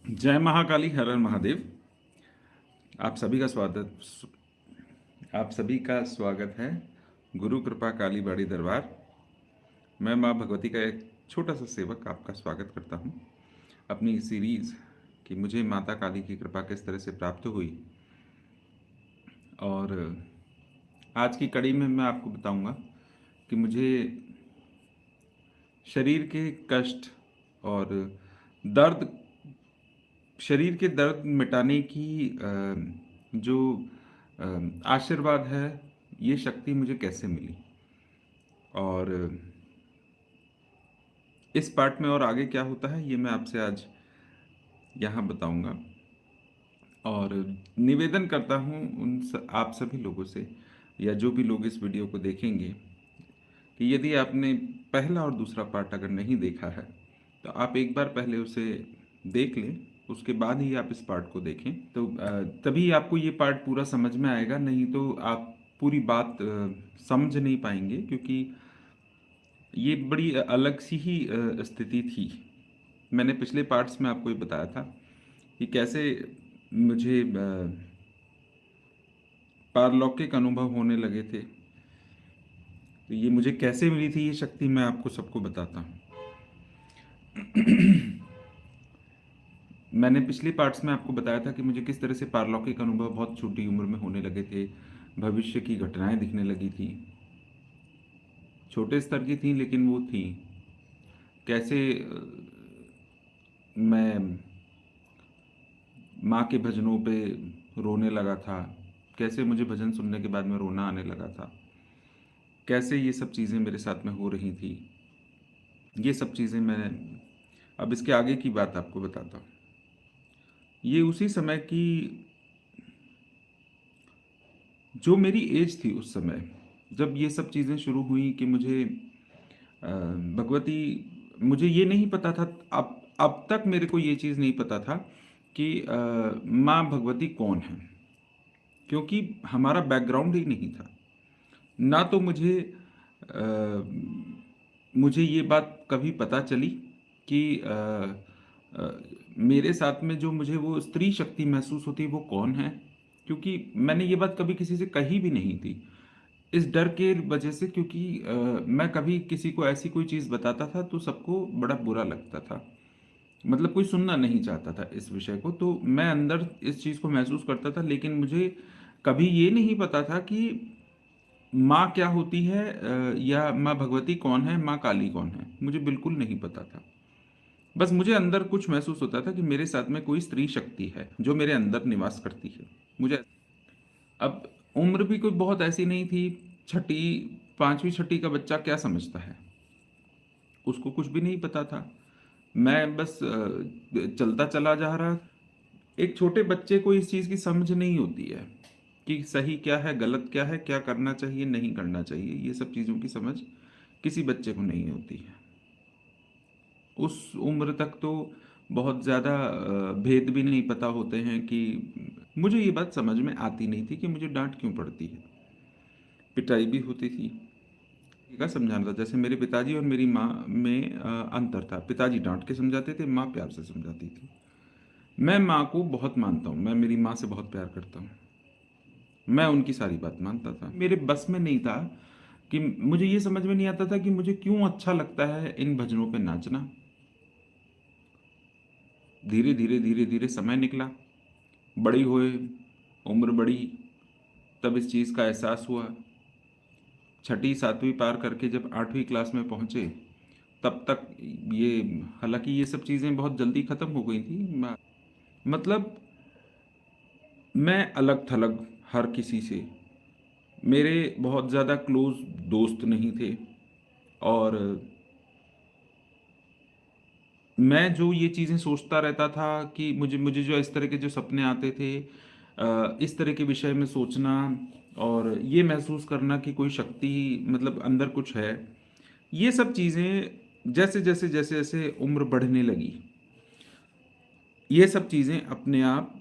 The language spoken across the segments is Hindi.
जय महाकाली, हर हर महादेव। आप सभी का स्वागत आप सभी का स्वागत है गुरु कृपा काली बाड़ी दरबार। मैं माँ भगवती का एक छोटा सा सेवक आपका स्वागत करता हूँ अपनी इस सीरीज़ कि मुझे माता काली की कृपा किस तरह से प्राप्त हुई। और आज की कड़ी में मैं आपको बताऊंगा कि मुझे शरीर के कष्ट और दर्द शरीर के दर्द मिटाने की जो आशीर्वाद है, ये शक्ति मुझे कैसे मिली। और इस पार्ट में और आगे क्या होता है ये मैं आपसे आज यहाँ बताऊंगा। और निवेदन करता हूँ आप सभी लोगों से, या जो भी लोग इस वीडियो को देखेंगे, कि यदि आपने पहला और दूसरा पार्ट अगर नहीं देखा है तो आप एक बार पहले उसे देख लें, उसके बाद ही आप इस पार्ट को देखें। तो तभी आपको ये पार्ट पूरा समझ में आएगा, नहीं तो आप पूरी बात समझ नहीं पाएंगे, क्योंकि ये बड़ी अलग सी ही स्थिति थी। मैंने पिछले पार्ट्स में आपको ये बताया था कि कैसे मुझे पारलौकिक अनुभव होने लगे थे। तो ये मुझे कैसे मिली थी ये शक्ति, मैं आपको सबको बताता हूँ। मैंने पिछले पार्ट्स में आपको बताया था कि मुझे किस तरह से पारलौकिक अनुभव बहुत छोटी उम्र में होने लगे थे। भविष्य की घटनाएं दिखने लगी थी, छोटे स्तर की थी लेकिन वो थी। कैसे मैं माँ के भजनों पे रोने लगा था, कैसे मुझे भजन सुनने के बाद में रोना आने लगा था, कैसे ये सब चीज़ें मेरे साथ में हो रही थी। ये सब चीज़ें मैं अब इसके आगे की बात आपको बताता हूँ। ये उसी समय की जो मेरी एज थी उस समय, जब ये सब चीज़ें शुरू हुई कि मुझे भगवती, मुझे ये नहीं पता था। अब तक मेरे को ये चीज़ नहीं पता था कि माँ भगवती कौन है, क्योंकि हमारा बैकग्राउंड ही नहीं था। ना तो मुझे ये बात कभी पता चली कि अ, मेरे साथ में जो मुझे वो स्त्री शक्ति महसूस होती है वो कौन है, क्योंकि मैंने ये बात कभी किसी से कही भी नहीं थी, इस डर के वजह से। क्योंकि मैं कभी किसी को ऐसी कोई चीज़ बताता था तो सबको बड़ा बुरा लगता था, मतलब कोई सुनना नहीं चाहता था इस विषय को। तो मैं अंदर इस चीज़ को महसूस करता था, लेकिन मुझे कभी ये नहीं पता था कि माँ क्या होती है, या माँ भगवती कौन है, माँ काली कौन है, मुझे बिल्कुल नहीं पता था। बस मुझे अंदर कुछ महसूस होता था कि मेरे साथ में कोई स्त्री शक्ति है जो मेरे अंदर निवास करती है। मुझे अब उम्र भी कोई बहुत ऐसी नहीं थी, छठी, पांचवी छठी का बच्चा क्या समझता है, उसको कुछ भी नहीं पता था। मैं बस चलता चला जा रहा। एक छोटे बच्चे को इस चीज़ की समझ नहीं होती है कि सही क्या है, गलत क्या है, क्या करना चाहिए, नहीं करना चाहिए। ये सब चीज़ों की समझ किसी बच्चे को नहीं होती है। उस उम्र तक तो बहुत ज़्यादा भेद भी नहीं पता होते हैं कि मुझे ये बात समझ में आती नहीं थी कि मुझे डांट क्यों पड़ती है। पिटाई भी होती थी, का समझाना था। जैसे मेरे पिताजी और मेरी माँ में अंतर था। पिताजी डांट के समझाते थे, माँ प्यार से समझाती थी। मैं माँ को बहुत मानता हूँ, मैं मेरी माँ से बहुत प्यार करता हूँ, मैं उनकी सारी बात मानता था। मेरे बस में नहीं था कि मुझे ये समझ में नहीं आता था कि मुझे क्यों अच्छा लगता है इन भजनों पे नाचना। धीरे धीरे धीरे धीरे समय निकला, बड़ी हुए, उम्र बढ़ी, तब इस चीज़ का एहसास हुआ। छठी सातवीं पार करके जब आठवीं क्लास में पहुँचे, तब तक ये, हालांकि ये सब चीज़ें बहुत जल्दी ख़त्म हो गई थी। मतलब मैं अलग थलग हर किसी से, मेरे बहुत ज़्यादा क्लोज दोस्त नहीं थे। और मैं जो ये चीज़ें सोचता रहता था कि मुझे मुझे जो इस तरह के जो सपने आते थे, इस तरह के विषय में सोचना और ये महसूस करना कि कोई शक्ति, मतलब अंदर कुछ है, ये सब चीज़ें जैसे जैसे जैसे जैसे उम्र बढ़ने लगी, ये सब चीज़ें अपने आप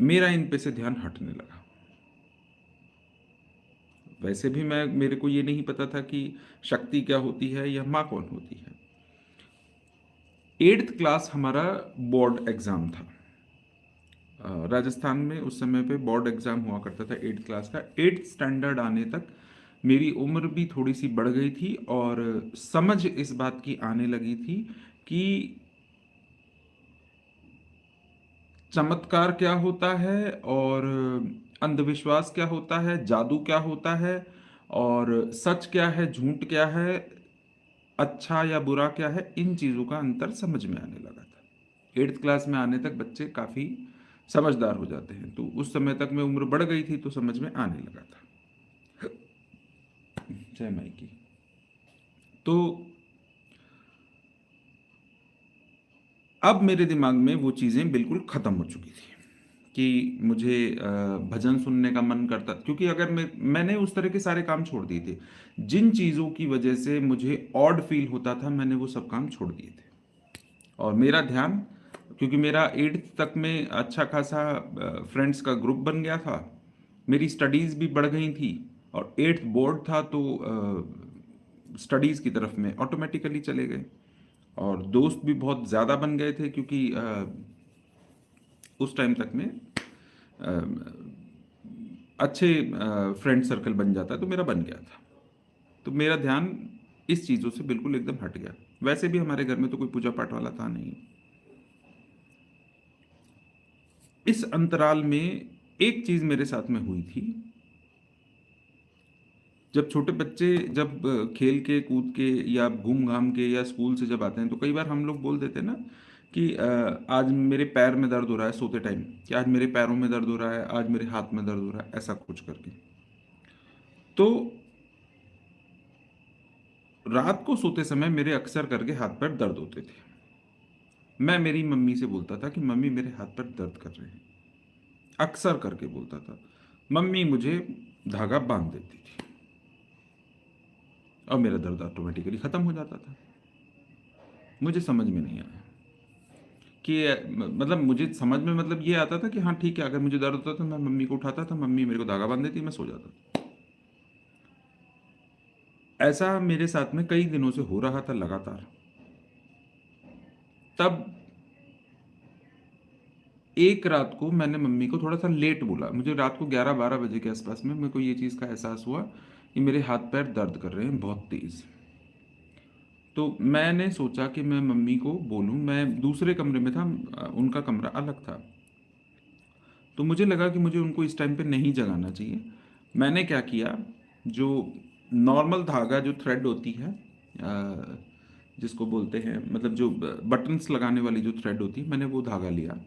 मेरा इन पे से ध्यान हटने लगा। वैसे भी मैं, मेरे को ये नहीं पता था कि शक्ति क्या होती है या माँ कौन होती है। 8th क्लास हमारा बोर्ड एग्ज़ाम था। राजस्थान में उस समय पे बोर्ड एग्ज़ाम हुआ करता था 8th क्लास का। 8th स्टैंडर्ड आने तक मेरी उम्र भी थोड़ी सी बढ़ गई थी और समझ इस बात की आने लगी थी कि चमत्कार क्या होता है और अंधविश्वास क्या होता है, जादू क्या होता है और सच क्या है, झूठ क्या है, अच्छा या बुरा क्या है, इन चीज़ों का अंतर समझ में आने लगा था। 8th क्लास में आने तक बच्चे काफ़ी समझदार हो जाते हैं, तो उस समय तक में उम्र बढ़ गई थी तो समझ में आने लगा था। जय माई की। तो अब मेरे दिमाग में वो चीज़ें बिल्कुल ख़त्म हो चुकी थी कि मुझे भजन सुनने का मन करता, क्योंकि अगर मैंने उस तरह के सारे काम छोड़ दिए थे जिन चीज़ों की वजह से मुझे ऑड फील होता था, मैंने वो सब काम छोड़ दिए थे। और मेरा ध्यान, क्योंकि मेरा 8th तक में अच्छा खासा फ्रेंड्स का ग्रुप बन गया था, मेरी स्टडीज़ भी बढ़ गई थी और 8th बोर्ड था तो स्टडीज़ की तरफ में ऑटोमेटिकली चले गए और दोस्त भी बहुत ज़्यादा बन गए थे, क्योंकि उस टाइम तक में अच्छे फ्रेंड सर्कल बन जाता है, तो मेरा बन गया था। तो मेरा ध्यान इस चीज़ों से बिल्कुल एकदम हट गया। वैसे भी हमारे घर में तो कोई पूजा पाठ वाला था नहीं। इस अंतराल में एक चीज़ मेरे साथ में हुई थी। जब छोटे बच्चे जब खेल के कूद के या घूम घाम के या स्कूल से जब आते हैं तो कई बार हम लोग बोल देते हैं ना कि आज मेरे पैर में दर्द हो रहा है सोते टाइम, कि आज मेरे पैरों में दर्द हो रहा है, आज मेरे हाथ में दर्द हो रहा है, ऐसा कुछ करके। तो रात को सोते समय मेरे अक्सर करके हाथ पैर दर्द होते थे। मैं मेरी मम्मी से बोलता था कि मम्मी मेरे हाथ पैर दर्द कर रहे हैं, अक्सर करके बोलता था। मम्मी मुझे धागा बांध देती थी और मेरा दर्द ऑटोमेटिकली खत्म हो जाता था। मुझे समझ में नहीं आया कि मतलब मुझे समझ में मतलब ये आता था कि हाँ ठीक है, अगर मुझे दर्द होता तो मैं मम्मी को उठाता था, मम्मी मेरे को धागा बांध देती, मैं सो जाता था। ऐसा मेरे साथ में कई दिनों से हो रहा था लगातार। तब एक रात को मैंने मम्मी को थोड़ा सा लेट बोला, मुझे रात को 11-12 बजे के आसपास में मेरे को ये चीज़ का एहसास हुआ कि मेरे हाथ पैर दर्द कर रहे हैं बहुत तेज़। तो मैंने सोचा कि मैं मम्मी को बोलूं, मैं दूसरे कमरे में था, उनका कमरा अलग था। तो मुझे लगा कि मुझे उनको इस टाइम पे नहीं जगाना चाहिए। मैंने क्या किया, जो नॉर्मल धागा जो थ्रेड होती है, जिसको बोलते हैं मतलब जो बटन्स लगाने वाली जो थ्रेड होती है, मैंने वो धागा लिया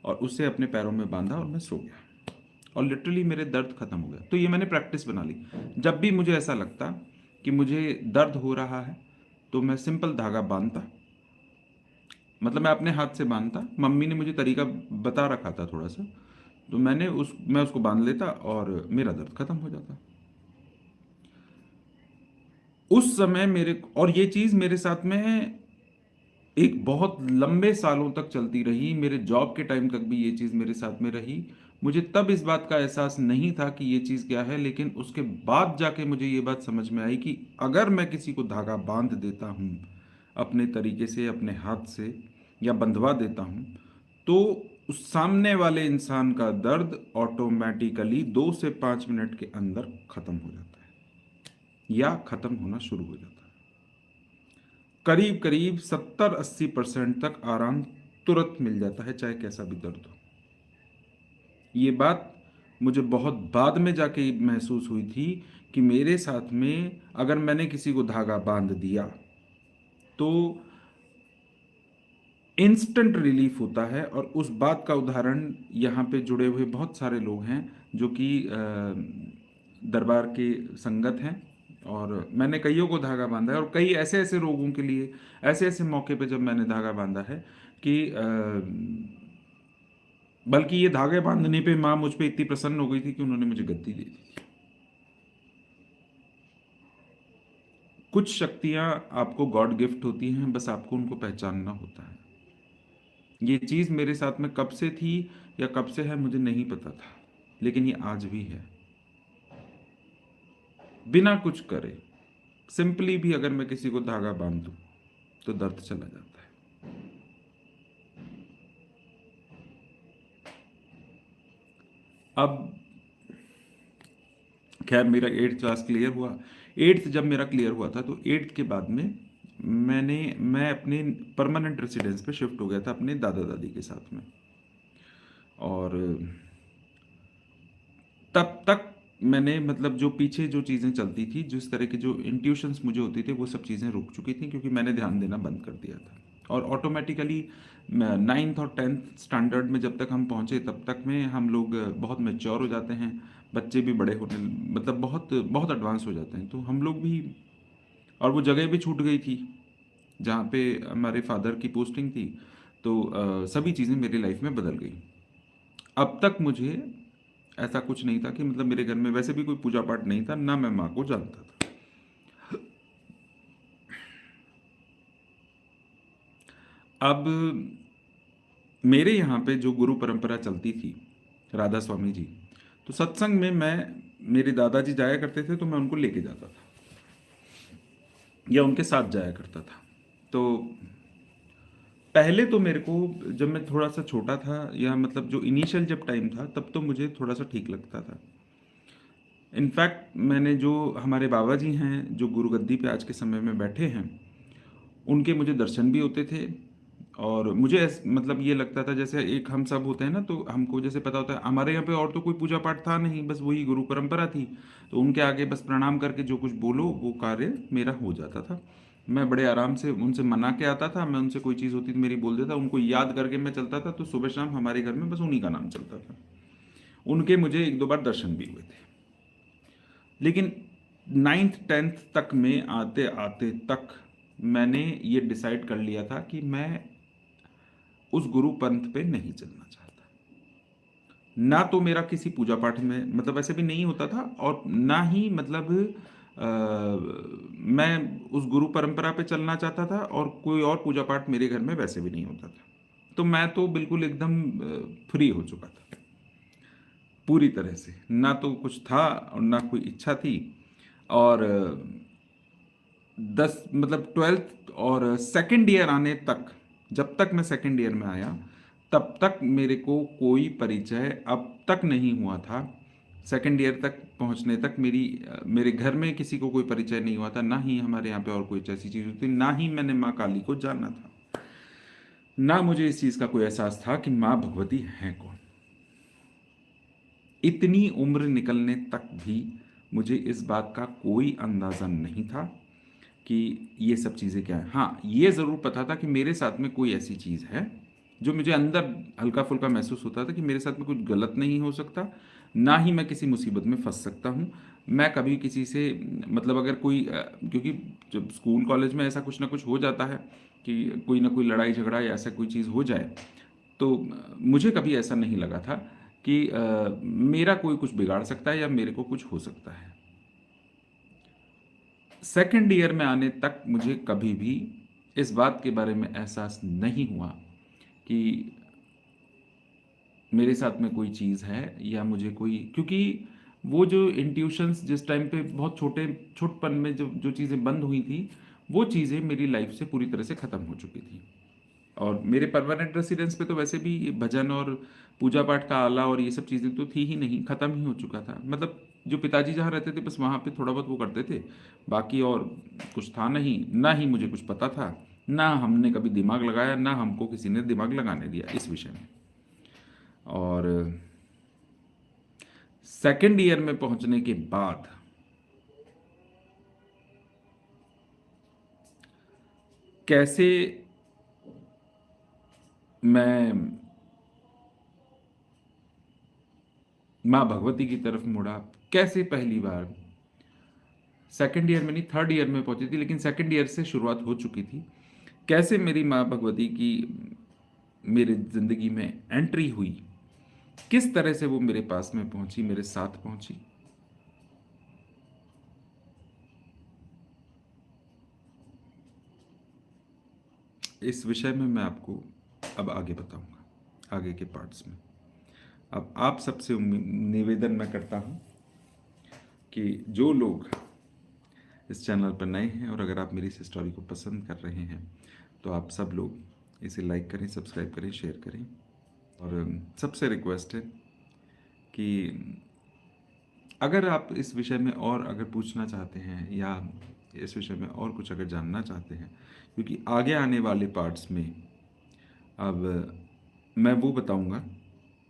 और उससे अपने पैरों में बांधा और मैं सो गया और लिटरली मेरे दर्द खत्म हो गया। तो ये मैंने प्रैक्टिस बना ली। जब भी मुझे ऐसा लगता कि मुझे दर्द हो रहा है तो मैं सिंपल धागा बांधता, मतलब मैं अपने हाथ से बांधता, मम्मी ने मुझे तरीका बता रखा था थोड़ा सा, तो मैं उसको बांध लेता और मेरा दर्द खत्म हो जाता। उस समय मेरे, और ये चीज़ मेरे साथ में एक बहुत लंबे सालों तक चलती रही, मेरे जॉब के टाइम तक भी ये चीज़ मेरे साथ में रही। मुझे तब इस बात का एहसास नहीं था कि ये चीज़ क्या है, लेकिन उसके बाद जाके मुझे ये बात समझ में आई कि अगर मैं किसी को धागा बांध देता हूँ अपने तरीके से, अपने हाथ से या बंधवा देता हूँ, तो उस सामने वाले इंसान का दर्द ऑटोमेटिकली 2 से 5 मिनट के अंदर खत्म हो जाता है या खत्म होना शुरू हो जाता है। करीब करीब 70-80% तक आराम तुरंत मिल जाता है, चाहे कैसा भी दर्द हो। ये बात मुझे बहुत बाद में जाके महसूस हुई थी कि मेरे साथ में अगर मैंने किसी को धागा बांध दिया तो इंस्टेंट रिलीफ होता है। और उस बात का उदाहरण यहाँ पे जुड़े हुए बहुत सारे लोग हैं जो कि दरबार के संगत हैं, और मैंने कईयों को धागा बांधा है और कई ऐसे ऐसे रोगों के लिए, ऐसे ऐसे मौके पे जब मैंने धागा बांधा है कि बल्कि ये धागे बांधने पे माँ मुझ पे इतनी प्रसन्न हो गई थी कि उन्होंने मुझे गद्दी दे दी थी। कुछ शक्तियाँ आपको गॉड गिफ्ट होती हैं, बस आपको उनको पहचानना होता है। ये चीज़ मेरे साथ में कब से थी या कब से है मुझे नहीं पता था, लेकिन ये आज भी है। बिना कुछ करे सिंपली भी अगर मैं किसी को धागा बांध दूं तो दर्द चला जाता है। अब खैर मेरा 8th क्लास क्लियर हुआ। 8th जब मेरा क्लियर हुआ था तो 8th के बाद में मैं अपने परमानेंट रेसिडेंस पे शिफ्ट हो गया था अपने दादा दादी के साथ में। और तब तक मैंने मतलब जो पीछे जो चीज़ें चलती थी, जिस तरह के जो इंट्यूशंस मुझे होती थी, वो सब चीज़ें रुक चुकी थी क्योंकि मैंने ध्यान देना बंद कर दिया था। और ऑटोमेटिकली 9th और 10th स्टैंडर्ड में जब तक हम पहुँचे तब तक में हम लोग बहुत मैच्योर हो जाते हैं, बच्चे भी बड़े होने मतलब बहुत बहुत एडवांस हो जाते हैं, तो हम लोग भी। और वो जगह भी छूट गई थी जहाँ पे हमारे फादर की पोस्टिंग थी, तो सभी चीज़ें मेरी लाइफ में बदल गई। अब तक मुझे ऐसा कुछ नहीं था कि मतलब मेरे घर में वैसे भी कोई पूजा पाठ नहीं था, ना मैं माँ को जानता था। अब मेरे यहाँ पे जो गुरु परंपरा चलती थी, राधा स्वामी जी, तो सत्संग में मैं मेरे दादाजी जाया करते थे तो मैं उनको लेके जाता था या उनके साथ जाया करता था। तो पहले तो मेरे को जब मैं थोड़ा सा छोटा था या मतलब जो इनिशियल जब टाइम था तब तो मुझे थोड़ा सा ठीक लगता था। इनफैक्ट मैंने जो हमारे बाबा जी हैं जो गुरु गद्दी पे आज के समय में बैठे हैं, उनके मुझे दर्शन भी होते थे। और मुझे मतलब ये लगता था जैसे एक हम सब होते हैं ना, तो हमको जैसे पता होता है हमारे यहाँ पे और तो कोई पूजा पाठ था नहीं, बस वही गुरु परंपरा थी, तो उनके आगे बस प्रणाम करके जो कुछ बोलो वो कार्य मेरा हो जाता था। मैं बड़े आराम से उनसे मना के आता था, मैं उनसे कोई चीज़ होती थी मेरी बोल देता, उनको याद करके मैं चलता था, तो सुबह शाम हमारे घर में बस उन्हीं का नाम चलता था। उनके मुझे एक दो बार दर्शन भी हुए थे। लेकिन 9th 10th तक में आते आते तक मैंने ये डिसाइड कर लिया था कि मैं उस गुरु पंथ पे नहीं चलना चाहता। ना तो मेरा किसी पूजा पाठ में मतलब ऐसे भी नहीं होता था, और ना ही मतलब मैं उस गुरु परंपरा पे चलना चाहता था, और कोई और पूजा पाठ मेरे घर में वैसे भी नहीं होता था। तो मैं तो बिल्कुल एकदम फ्री हो चुका था पूरी तरह से, ना तो कुछ था और ना कोई इच्छा थी। और 10 मतलब 12th और सेकंड ईयर आने तक, जब तक मैं सेकंड ईयर में आया तब तक मेरे को कोई परिचय अब तक नहीं हुआ था। सेकंड ईयर तक पहुंचने तक मेरे घर में किसी को कोई परिचय नहीं हुआ था, ना ही हमारे यहाँ पे और कोई ऐसी चीज़ होती, ना ही मैंने माँ काली को जाना था, ना मुझे इस चीज़ का कोई एहसास था कि माँ भगवती हैं कौन। इतनी उम्र निकलने तक भी मुझे इस बात का कोई अंदाज़ा नहीं था कि ये सब चीज़ें क्या है। हाँ, ये ज़रूर पता था कि मेरे साथ में कोई ऐसी चीज़ है जो मुझे अंदर हल्का फुल्का महसूस होता था कि मेरे साथ में कुछ गलत नहीं हो सकता, ना ही मैं किसी मुसीबत में फंस सकता हूँ। मैं कभी किसी से मतलब अगर कोई क्योंकि जब स्कूल कॉलेज में ऐसा कुछ ना कुछ हो जाता है कि कोई ना कोई लड़ाई झगड़ा या ऐसा कोई चीज़ हो जाए, तो मुझे कभी ऐसा नहीं लगा था कि मेरा कोई कुछ बिगाड़ सकता है या मेरे को कुछ हो सकता है। सेकंड ईयर में आने तक मुझे कभी भी इस बात के बारे में एहसास नहीं हुआ कि मेरे साथ में कोई चीज़ है या मुझे कोई, क्योंकि वो जो इंट्यूशंस जिस टाइम पे बहुत छोटपन में जो जो चीज़ें बंद हुई थी, वो चीज़ें मेरी लाइफ से पूरी तरह से ख़त्म हो चुकी थी। और मेरे परमानेंट रेसिडेंस पे तो वैसे भी ये भजन और पूजा पाठ का आला और ये सब चीज़ें तो थी ही नहीं, ख़त्म ही हो चुका था। मतलब जो पिताजी जहाँ रहते थे बस वहाँ पे थोड़ा बहुत वो करते थे, बाकी और कुछ था नहीं, ना ही मुझे कुछ पता था, ना हमने कभी दिमाग लगाया, ना हमको किसी ने दिमाग लगाने दिया इस विषय में। और सेकेंड ईयर में पहुंचने के बाद कैसे मैं माँ भगवती की तरफ मुड़ा, कैसे पहली बार सेकेंड ईयर में नहीं थर्ड ईयर में पहुंची थी, लेकिन सेकेंड ईयर से शुरुआत हो चुकी थी, कैसे मेरी माँ भगवती की मेरे ज़िंदगी में एंट्री हुई, किस तरह से वो मेरे पास में पहुंची, मेरे साथ पहुंची। इस विषय में मैं आपको अब आगे बताऊंगा आगे के पार्ट्स में। अब आप सबसे निवेदन मैं करता हूं कि जो लोग इस चैनल पर नए हैं और अगर आप मेरी इस स्टोरी को पसंद कर रहे हैं तो आप सब लोग इसे लाइक करें, सब्सक्राइब करें, शेयर करें। और सबसे रिक्वेस्ट है कि अगर आप इस विषय में और अगर पूछना चाहते हैं या इस विषय में और कुछ अगर जानना चाहते हैं, क्योंकि आगे आने वाले पार्ट्स में अब मैं वो बताऊंगा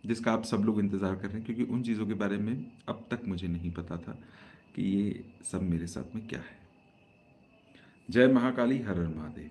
जिसका आप सब लोग इंतज़ार कर रहे हैं, क्योंकि उन चीज़ों के बारे में अब तक मुझे नहीं पता था कि ये सब मेरे साथ में क्या है। जय महाकाली, हर हर महादेव।